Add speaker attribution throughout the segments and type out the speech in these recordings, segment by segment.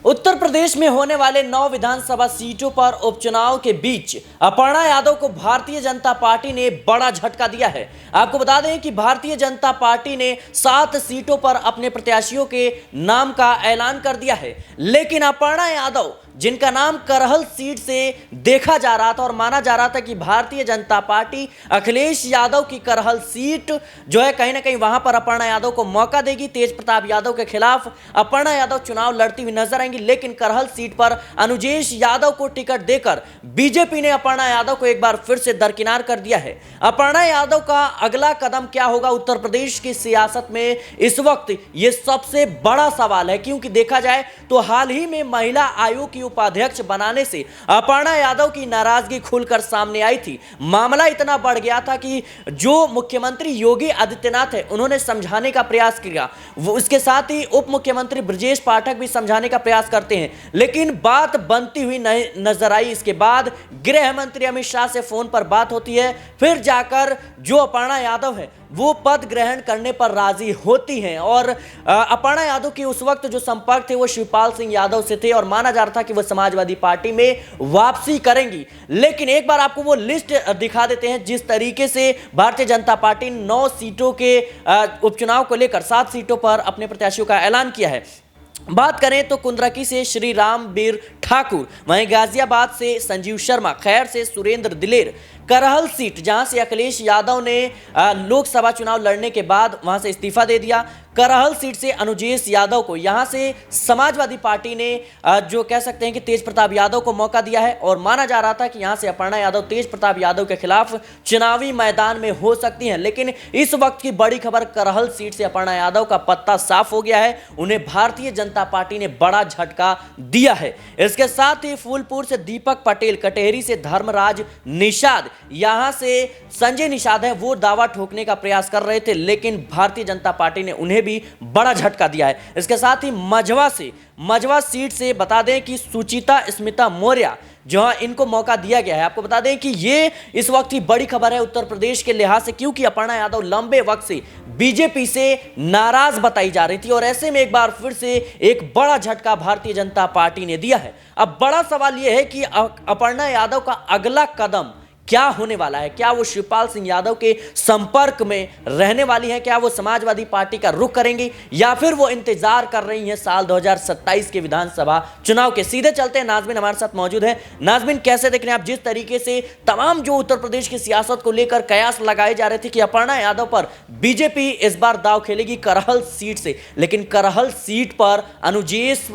Speaker 1: उत्तर प्रदेश में होने वाले 9 विधानसभा सीटों पर उपचुनाव के बीच अपर्णा यादव को भारतीय जनता पार्टी ने बड़ा झटका दिया है। आपको बता दें कि भारतीय जनता पार्टी ने 7 सीटों पर अपने प्रत्याशियों के नाम का ऐलान कर दिया है, लेकिन अपर्णा यादव जिनका नाम करहल सीट से देखा जा रहा था और माना जा रहा था कि भारतीय जनता पार्टी अखिलेश यादव की करहल सीट जो है कहीं ना कहीं वहां पर अपर्णा यादव को मौका देगी। तेज प्रताप यादव के खिलाफ अपर्णा यादव चुनाव लड़ती हुई नजर आएंगी, लेकिन करहल सीट पर अनुजेश यादव को टिकट देकर बीजेपी ने अपर्णा यादव को एक बार फिर से दरकिनार कर दिया है। अपर्णा यादव का अगला कदम क्या होगा उत्तर प्रदेश की सियासत में, इस वक्त यह सबसे बड़ा सवाल है, क्योंकि देखा जाए तो हाल ही में महिला आयोग की उपाध्यक्ष बनाने से अपर्णा यादव की नाराजगी खुलकर सामने आई थी। मामला इतना बढ़ गया था कि जो मुख्यमंत्री योगी आदित्यनाथ है उन्होंने समझाने का प्रयास किया, उसके साथ ही उप मुख्यमंत्री ब्रजेश पाठक भी समझाने का प्रयास करते हैं, लेकिन बात बनती हुई नजर आई। इसके बाद गृह मंत्री अमित शाह से फोन पर बात होती है, फिर जाकर जो अपर्णा यादव है वो पद ग्रहण करने पर राजी होती हैं और अपर्णा यादव की उस वक्त जो संपर्क थे वो शिवपाल सिंह यादव से थे और माना जा रहा था कि वो समाजवादी पार्टी में वापसी करेंगी। लेकिन एक बार आपको वो लिस्ट दिखा देते हैं जिस तरीके से भारतीय जनता पार्टी 9 सीटों के उपचुनाव को लेकर 7 सीटों पर अपने प्रत्याशियों का ऐलान किया है। बात करें तो कुंद्रकी से श्री रामबीर ठाकुर, वहीं गाजियाबाद से संजीव शर्मा, खैर से सुरेंद्र दिलेर, करहल सीट जहां से अखिलेश यादव ने लोकसभा चुनाव लड़ने के बाद वहां से इस्तीफा दे दिया, करहल सीट से अनुजेश यादव को यहां से समाजवादी पार्टी ने जो कह सकते हैं कि तेज प्रताप यादव को मौका दिया है और माना जा रहा था कि यहां से अपर्णा यादव तेज प्रताप यादव के खिलाफ चुनावी मैदान में हो सकती हैं। लेकिन इस वक्त की बड़ी खबर, करहल सीट से अपर्णा यादव का पत्ता साफ हो गया है, उन्हें भारतीय जनता पार्टी ने बड़ा झटका दिया है। इसके साथ ही फूलपुर से दीपक पटेल, कटेहरी से धर्मराज निषाद, यहां से संजय निषाद है, वो दावा ठोकने का प्रयास कर रहे थे, लेकिन भारतीय जनता पार्टी ने उन्हें भी बड़ा झटका दिया है। इसके साथ ही मझवा सीट से बता दें कि सुचिता स्मिता मौर्य जहां इनको मौका दिया गया है। आपको बता दें कि ये इस वक्त की बड़ी खबर है उत्तर प्रदेश के लिहाज से, क्योंकि अपर्णा यादव लंबे वक्त से बीजेपी से नाराज बताई जा रही थी और ऐसे में एक बार फिर से एक बड़ा झटका भारतीय जनता पार्टी ने दिया है। अब बड़ा सवाल यह है कि अपर्णा यादव का अगला कदम क्या होने वाला है। क्या वो शिवपाल सिंह यादव के संपर्क में रहने वाली है, क्या वो समाजवादी पार्टी का रुख करेंगी, या फिर वो इंतजार कर रही हैं साल 2027 के विधानसभा चुनाव के। सीधे चलते हैं, नाजमीन हमारे साथ मौजूद है। नाजमीन, कैसे देख रहे हैं आप जिस तरीके से तमाम जो उत्तर प्रदेश की सियासत को लेकर कयास लगाए जा रहे थे कि अपर्णा यादव पर बीजेपी इस बार दाव खेलेगी करहल सीट से, लेकिन करहल सीट पर अनुजेश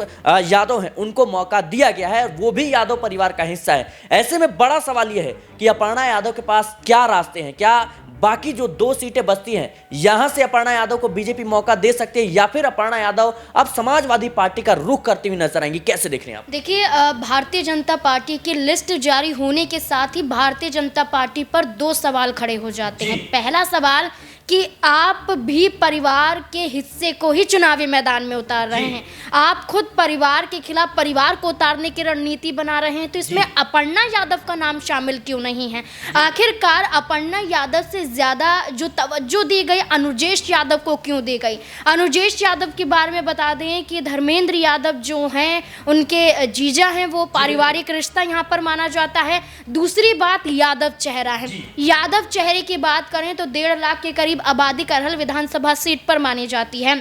Speaker 1: यादव है, उनको मौका दिया गया है, वो भी यादव परिवार का हिस्सा है। ऐसे में बड़ा सवाल यह है कि अपर्णा यादव के पास क्या रास्ते हैं, क्या बाकी जो 2 सीटें बचती हैं यहां से अपर्णा यादव को बीजेपी मौका दे सकते हैं, या फिर अपर्णा यादव अब समाजवादी पार्टी का रुख करती हुई नजर आएंगी। कैसे देख रहे हैं आप?
Speaker 2: देखिए, भारतीय जनता पार्टी की लिस्ट जारी होने के साथ ही भारतीय जनता पार्टी पर 2 सवाल खड़े हो जाते हैं। पहला सवाल कि आप भी परिवार के हिस्से को ही चुनावी मैदान में उतार रहे हैं, आप खुद परिवार के खिलाफ परिवार को उतारने की रणनीति बना रहे हैं, तो इसमें अपर्णा यादव का नाम शामिल क्यों नहीं है? आखिरकार अपर्णा यादव से ज़्यादा जो तवज्जो दी गई अनुजेश यादव को क्यों दी गई? अनुजेश यादव के बारे में बता दें कि धर्मेंद्र यादव जो हैं उनके जीजा हैं, वो पारिवारिक रिश्ता यहाँ पर माना जाता है। दूसरी बात यादव चेहरा है। यादव चेहरे की बात करें तो 1.5 लाख के करीब आबादी करहल विधानसभा सीट पर मानी जाती है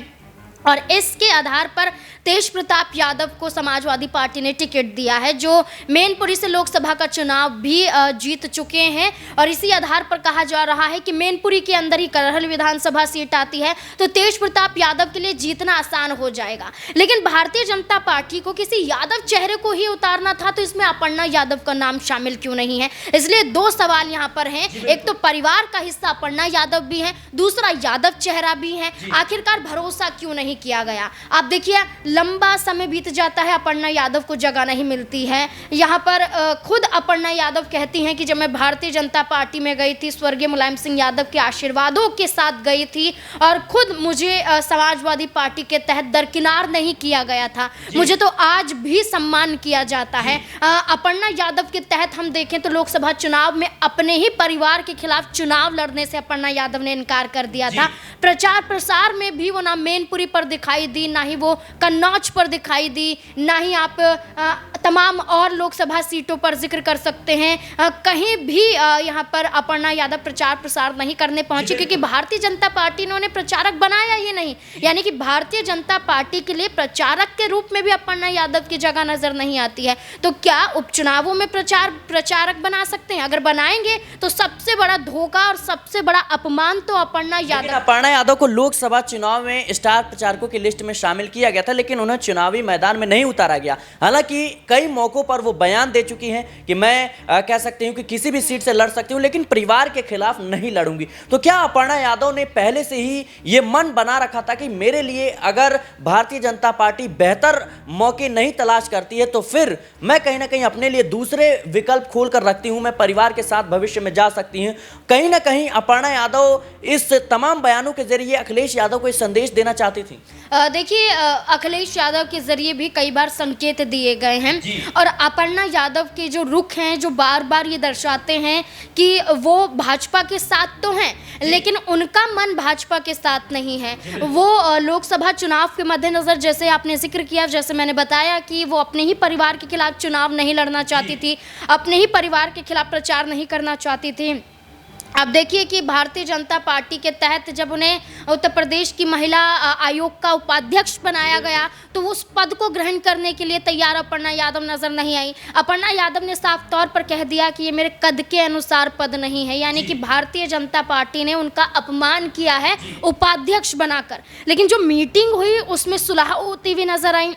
Speaker 2: और इसके आधार पर तेज प्रताप यादव को समाजवादी पार्टी ने टिकट दिया है, जो मैनपुरी से लोकसभा का चुनाव भी जीत चुके हैं। और इसी आधार पर कहा जा रहा है कि मैनपुरी के अंदर ही करहल विधानसभा सीट आती है तो तेज प्रताप यादव के लिए जीतना आसान हो जाएगा। लेकिन भारतीय जनता पार्टी को किसी यादव चेहरे को ही उतारना था, तो इसमें अपर्णा यादव का नाम शामिल क्यों नहीं है? इसलिए 2 सवाल यहाँ पर हैं। एक तो परिवार का हिस्सा अपर्णा यादव भी है, दूसरा यादव चेहरा भी है। आखिरकार भरोसा क्यों नहीं किया गया? आप देखिए, लंबा समय बीत जाता है, अपर्णा यादव को जगह नहीं मिलती है। यहाँ पर खुद अपर्णा यादव कहती हैं कि जब मैं भारतीय जनता पार्टी में गई थी, स्वर्गीय मुलायम सिंह यादव के आशीर्वादों के साथ गई थी और खुद मुझे समाजवादी पार्टी के तहत दरकिनार नहीं किया गया था, मुझे तो आज भी सम्मान किया जाता है। अपर्णा यादव के तहत हम देखें तो लोकसभा चुनाव में अपने ही परिवार के खिलाफ चुनाव लड़ने से अपर्णा यादव ने इनकार कर दिया था। प्रचार प्रसार में भी वो ना मैनपुरी पर पर दिखाई दी, ना ही वो कन्नौज पर दिखाई दी, ना ही आप तमाम और लोकसभा सीटों पर जिक्र कर सकते हैं। कहीं भी यहाँ पर अपर्णा यादव प्रचार प्रसार नहीं करने पहुंची, क्योंकि भारतीय जनता पार्टी ने उन्हें प्रचारक बनाया ही नहीं। यानी कि भारतीय जनता पार्टी के लिए प्रचारक के रूप में भी अपर्णा यादव की जगह नजर नहीं आती है। तो क्या उपचुनावों में प्रचारक बना सकते हैं? अगर बनाएंगे तो सबसे बड़ा धोखा और सबसे बड़ा अपमान तो अपर्णा यादव
Speaker 1: को लोकसभा चुनाव में स्टार प्रचारकों की लिस्ट में शामिल किया गया था, लेकिन उन्हें चुनावी मैदान में नहीं उतारा गया। हालांकि कई मौकों पर वो बयान दे चुकी हैं कि मैं कह सकती हूं कि किसी भी सीट से लड़ सकती हूं, लेकिन परिवार के खिलाफ नहीं लड़ूंगी। तो क्या अपर्णा यादव ने पहले से ही ये मन बना रखा था कि मेरे लिए अगर भारतीय जनता पार्टी बेहतर मौके नहीं तलाश करती है तो फिर मैं कहीं ना कहीं अपने लिए दूसरे विकल्प खोल कर रखती हूं, मैं परिवार के साथ भविष्य में जा सकती हूं? कहीं ना कहीं अपर्णा यादव इस तमाम बयानों के जरिए अखिलेश यादव को संदेश देना चाहती थी।
Speaker 2: देखिए, अखिलेश यादव के जरिए भी कई बार संकेत दिए गए हैं और अपर्णा यादव के जो रुख हैं, जो बार बार ये दर्शाते हैं कि वो भाजपा के साथ तो हैं, लेकिन उनका मन भाजपा के साथ नहीं है। वो लोकसभा चुनाव के मद्देनजर, जैसे आपने जिक्र किया, जैसे मैंने बताया कि वो अपने ही परिवार के खिलाफ चुनाव नहीं लड़ना चाहती थी, अपने ही परिवार के खिलाफ प्रचार नहीं करना चाहती थी। अब देखिए कि भारतीय जनता पार्टी के तहत जब उन्हें उत्तर प्रदेश की महिला आयोग का उपाध्यक्ष बनाया गया तो उस पद को ग्रहण करने के लिए तैयार अपर्णा यादव नजर नहीं आई। अपर्णा यादव ने साफ तौर पर कह दिया कि ये मेरे कद के अनुसार पद नहीं है, यानी कि भारतीय जनता पार्टी ने उनका अपमान किया है उपाध्यक्ष बनाकर। लेकिन जो मीटिंग हुई उसमें सुलह होती हुई नजर आई।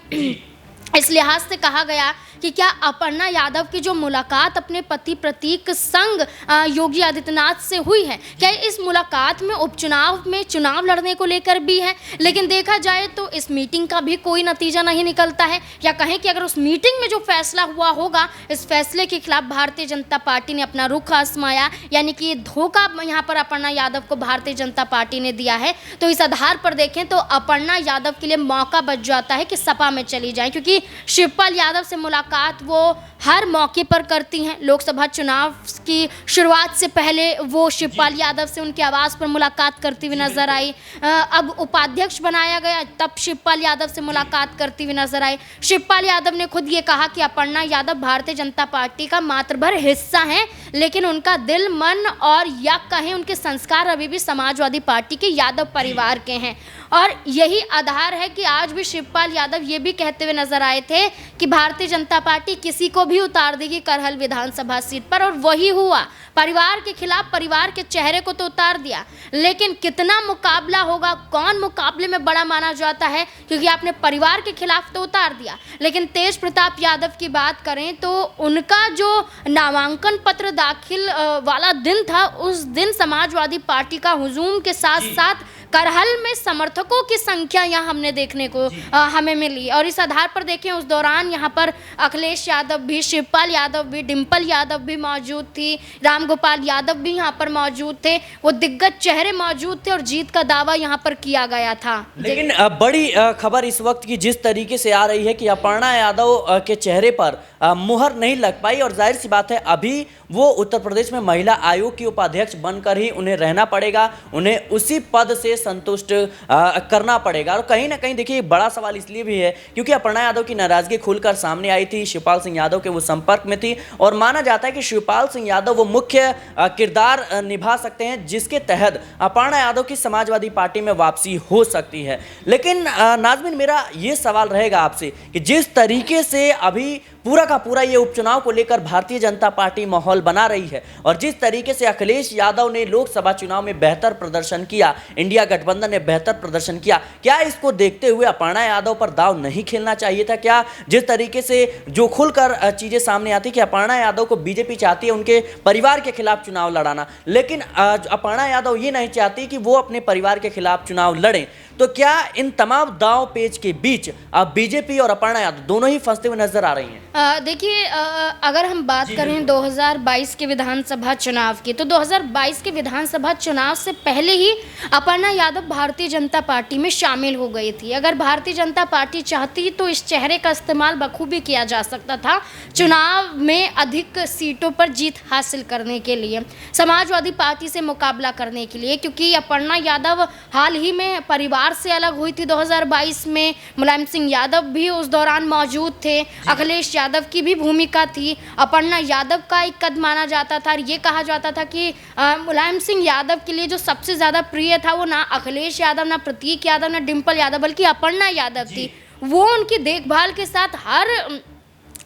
Speaker 2: इस लिहाज से कहा गया कि क्या अपर्णा यादव की जो मुलाकात अपने पति प्रतीक संग योगी आदित्यनाथ से हुई है, क्या इस मुलाकात में उपचुनाव में चुनाव लड़ने को लेकर भी है? लेकिन देखा जाए तो इस मीटिंग का भी कोई नतीजा नहीं निकलता है, या कहें कि अगर उस मीटिंग में जो फैसला हुआ होगा, इस फैसले के खिलाफ भारतीय जनता पार्टी ने अपना रुख आजमाया, यानी कि धोखा यहाँ पर अपर्णा यादव को भारतीय जनता पार्टी ने दिया है। तो इस आधार पर देखें तो अपर्णा यादव के लिए मौका बच जाता है कि सपा में चली जाए, क्योंकि शिवपाल यादव से मुलाकात वो हर मौके पर करती हैं। लोकसभा चुनाव की शुरुआत से पहले वो शिवपाल यादव से उनके आवास पर मुलाकात करती हुई नजर आई। अब उपाध्यक्ष बनाया गया, तब शिवपाल यादव से मुलाकात करती हुई नजर आई। शिवपाल यादव ने खुद ये कहा कि अपर्णा यादव भारतीय जनता पार्टी का मात्र भर हिस्सा हैं, लेकिन उनका दिल, मन और या कहें उनके संस्कार अभी भी समाजवादी पार्टी के यादव परिवार के हैं। और यही आधार है कि आज भी शिवपाल यादव ये भी कहते हुए नजर आए थे कि भारतीय जनता पार्टी किसी को भी उतार देगी करहल विधानसभा सीट पर, और वही हुआ। परिवार के खिलाफ परिवार के चेहरे को तो उतार दिया, लेकिन कितना मुकाबला होगा, कौन मुकाबले में बड़ा माना जाता है, क्योंकि आपने परिवार के खिलाफ तो उतार दिया। लेकिन तेज प्रताप यादव की बात करें तो उनका जो नामांकन पत्र दाखिल वाला दिन था, उस दिन समाजवादी पार्टी का हुजूम के साथ साथ करहल में समर्थकों की संख्या यहाँ हमने देखने को हमें मिली। और इस आधार पर देखें, उस दौरान यहाँ पर अखिलेश यादव भी, शिवपाल यादव भी, डिम्पल यादव भी मौजूद थी, रामगोपाल यादव भी यहाँ पर मौजूद थे। वो दिग्गज चेहरे मौजूद थे और जीत का दावा यहाँ पर किया गया था।
Speaker 1: लेकिन बड़ी खबर इस वक्त की जिस तरीके से आ रही है कि अपर्णा यादव के चेहरे पर मुहर नहीं लग पाई, और जाहिर सी बात है अभी वो उत्तर प्रदेश में महिला आयोग की उपाध्यक्ष बनकर ही उन्हें रहना पड़ेगा, उन्हें उसी पद से संतुष्ट करना पड़ेगा। और कहीं ना कहीं देखिए बड़ा सवाल इसलिए भी है क्योंकि अपर्णा यादव की नाराजगी खुलकर सामने आई थी, शिवपाल सिंह यादव के वो संपर्क में थी, और माना जाता है कि शिवपाल सिंह यादव वो मुख्य किरदार निभा सकते हैं जिसके तहत अपर्णा यादव की समाजवादी पार्टी में वापसी हो सकती है। लेकिन नाज़मीन, मेरा ये सवाल रहेगा आपसे कि जिस तरीके से अभी पूरा का पूरा ये उपचुनाव को लेकर भारतीय जनता पार्टी माहौल बना रही है, और जिस तरीके से अखिलेश यादव ने लोकसभा चुनाव में बेहतर प्रदर्शन किया, इंडिया गठबंधन ने बेहतर प्रदर्शन किया, क्या इसको देखते हुए अपर्णा यादव पर दाव नहीं खेलना चाहिए था? क्या जिस तरीके से जो खुलकर चीजें सामने आती कि अपर्णा यादव को बीजेपी चाहती है उनके परिवार के खिलाफ चुनाव लड़ाना, लेकिन अपर्णा यादव ये नहीं चाहती कि वो अपने परिवार के खिलाफ चुनाव लड़ें, तो क्या इन तमाम दांव पेच के बीच अब बीजेपी और अपर्णा यादव दोनों ही फंसते हुए नजर आ रही हैं?
Speaker 2: देखिए, अगर हम बात करें 2022 के विधानसभा चुनाव की, तो 2022 के विधानसभा चुनाव से पहले ही अपर्णा यादव भारतीय जनता पार्टी में शामिल हो गई थी। अगर भारतीय जनता पार्टी चाहती तो इस चेहरे का इस्तेमाल बखूबी किया जा सकता था चुनाव में अधिक सीटों पर जीत हासिल करने के लिए, समाजवादी पार्टी से मुकाबला करने के लिए, क्योंकि अपर्णा यादव हाल ही में परिवार परिवार से अलग हुई थी 2022 में। मुलायम सिंह यादव भी उस दौरान मौजूद थे, अखिलेश यादव की भी भूमिका थी, अपर्णा यादव का एक कद माना जाता था। ये कहा जाता था कि मुलायम सिंह यादव के लिए जो सबसे ज़्यादा प्रिय था वो ना अखिलेश यादव, ना प्रतीक यादव, ना डिम्पल यादव, बल्कि अपर्णा यादव थी। वो उनकी देखभाल के साथ हर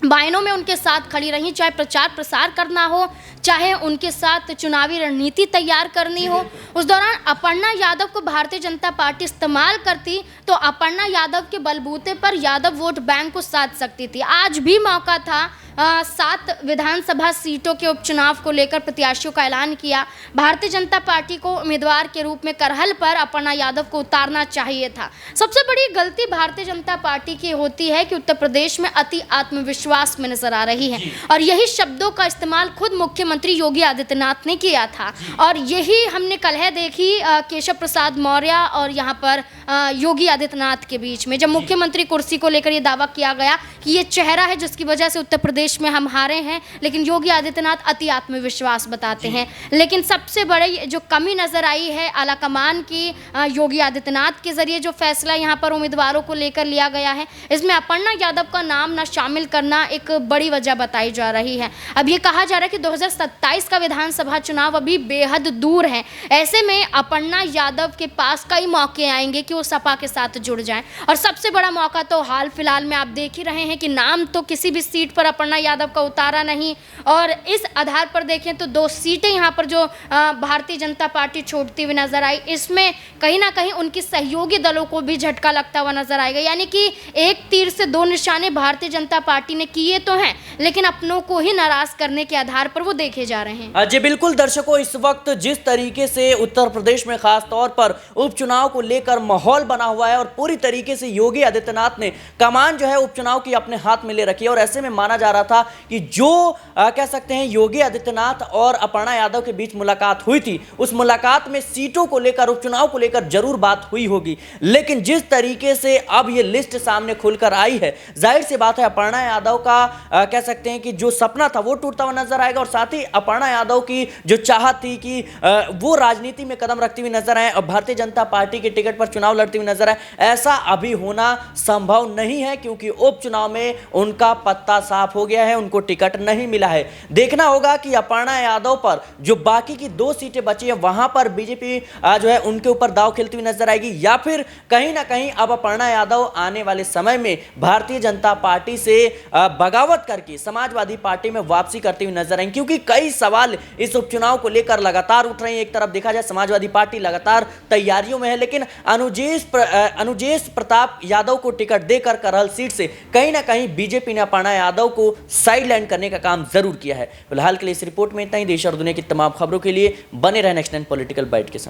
Speaker 2: मायनों में उनके साथ खड़ी रही, चाहे प्रचार प्रसार करना हो, चाहे उनके साथ चुनावी रणनीति तैयार करनी हो। उस दौरान अपर्णा यादव को भारतीय जनता पार्टी इस्तेमाल करती तो अपर्णा यादव के बलबूते पर यादव वोट बैंक को साध सकती थी। आज भी मौका था। 7 विधानसभा सीटों के उपचुनाव को लेकर प्रत्याशियों का ऐलान किया। भारतीय जनता पार्टी को उम्मीदवार के रूप में करहल पर अपर्णा यादव को उतारना चाहिए था। सबसे बड़ी गलती भारतीय जनता पार्टी की होती है कि उत्तर प्रदेश में अति आत्मविश्वास में नजर आ रही है, और यही शब्दों का इस्तेमाल खुद मुख्यमंत्री योगी आदित्यनाथ ने किया था। और यही हमने कलह देखी केशव प्रसाद मौर्य और यहाँ पर योगी आदित्यनाथ के बीच में, जब मुख्यमंत्री कुर्सी को लेकर ये दावा किया गया कि ये चेहरा है जिसकी वजह से उत्तर प्रदेश में हम हारे हैं, लेकिन योगी आदित्यनाथ अति आत्मविश्वास बताते हैं। लेकिन सबसे बड़ी जो कमी नजर आई है आलाकमान की, योगी आदित्यनाथ के जरिए जो फैसला यहाँ पर उम्मीदवारों को लेकर लिया गया है, इसमें अपर्णा यादव का नाम न शामिल करना एक बड़ी वजह बताई जा रही है। अब ये कहा जा रहा है कि 2027 का विधानसभा चुनाव अभी बेहद दूर है। ऐसे में अपर्णा यादव के पास कई मौके आएंगे कि वो सपा के साथ जुड़ जाएं, और सबसे बड़ा मौका तो हाल फिलहाल में आप देख ही रहे हैं कि नाम तो किसी भी सीट पर अपर्णा यादव का उतारा नहीं, और इस आधार पर देखें तो 2 सीटें यहाँ पर जो भारतीय जनता पार्टी छोड़ती हुई नजर आई, इसमें कहीं ना कहीं उनकी सहयोगी दलों को भी झटका लगता हुआ नजर आएगा। यानी कि एक तीर से 2 निशाने भारतीय जनता पार्टी ने किए तो हैं, लेकिन अपनों को ही नाराज करने के आधार पर वो देखे जा रहे हैं।
Speaker 1: जी बिल्कुल दर्शकों, इस वक्त जिस तरीके से उत्तर प्रदेश में खास तौर पर उपचुनाव को लेकर माहौल बना हुआ है और पूरी तरीके से योगी आदित्यनाथ ने कमान जो है उपचुनाव की अपने हाथ में ले रखी है, और ऐसे में माना जा रहा था कि जो कह सकते हैं योगी आदित्यनाथ और अपर्णा यादव के बीच मुलाकात हुई थी, उस मुलाकात में सीटों को लेकर, उपचुनाव को लेकर जरूर बात हुई होगी। लेकिन जिस तरीके से अब ये लिस्ट सामने खुलकर आई है, जाहिर सी बात है अपर्णा यादव का कह सकते हैं कि जो सपना था वो टूटता हुआ नजर आएगा, और साथ ही अपर्णा यादव की जो चाहत थी कि वो राजनीति में कदम रखती हुई नजर आए और भारतीय जनता पार्टी के टिकट पर चुनाव लड़ती हुई नजर आए, ऐसा अभी होना संभव नहीं है, क्योंकि उपचुनाव में उनका पत्ता साफ हो गया है, उनको टिकट नहीं मिला है। देखना होगा कि अपर्णा यादव पर जो बाकी की 2 सीटें बची है वहां पर बीजेपी जो है उनके ऊपर दांव खेलती हुई नजर आएगी, या फिर कहीं ना कहीं अब अपर्णा यादव आने वाले समय में भारतीय जनता पार्टी से बगावत करके समाजवादी पार्टी में वापसी करती हुई नजर आएंगी, क्योंकि कई सवाल इस उपचुनाव को लेकर लगातार उठ रहे हैं। एक तरफ देखा जाए समाजवादी पार्टी लगातार तैयारियों में है, लेकिन अनुजेश प्रताप यादव को टिकट देकर करहल सीट से कहीं ना कहीं बीजेपी ने अपर्णा यादव को साइडलाइन करने का काम जरूर किया है। फिलहाल के लिए इस रिपोर्ट में इतना ही। देश और दुनिया की तमाम खबरों के लिए बने रहे नेक्स्ट 9 पॉलिटिकल बाइट के साथ।